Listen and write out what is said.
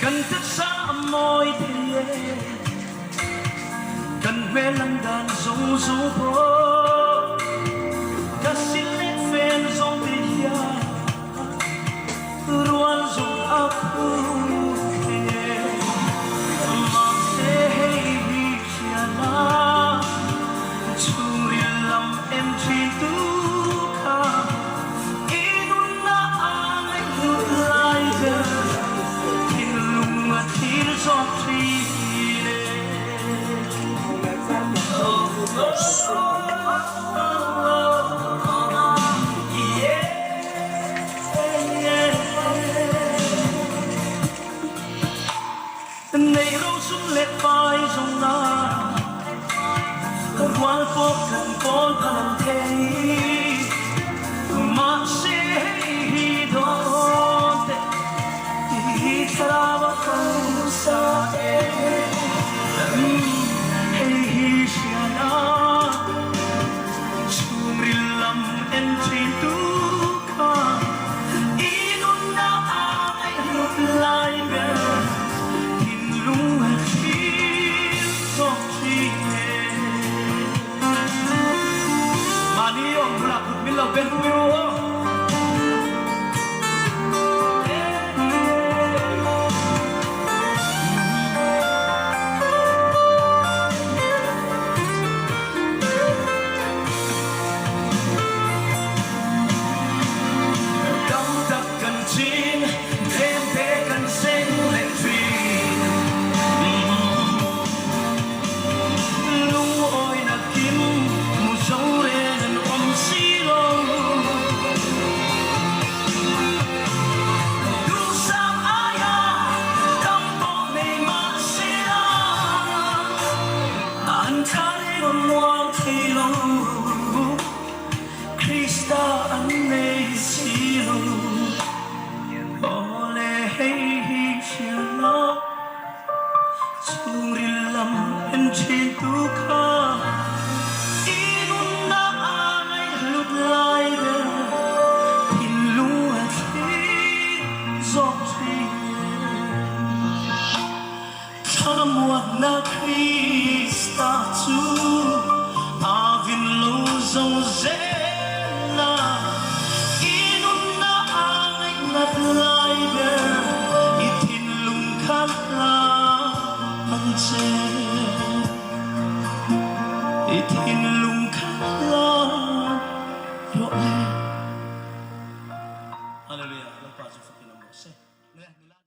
Cần thức xa môi thề cần về lăng đàn rung rung phố ta xin lên phèn rung tê ya ruan rung áp thề mà sẽ hay đi chia na chung riêng lắm em chỉ tu khá inun na anh hút lại về thiên lung mà thiên gió tri ngày rau sung lệ phai rong na quan phố cần con thân thế mà sẽ đó thì ta va không xa hey siana sumrilam en cintu ka inun na ay lai be hinlung hati sokti mani om rakut mila ben kuyo Krista anne silo ole hey siana surilam en cintu ka inun na ay lut lai be hinlung hati zokti tamuat na Krista tu avin lo zong zela inun na ay nat lai be itin lung kala anche itin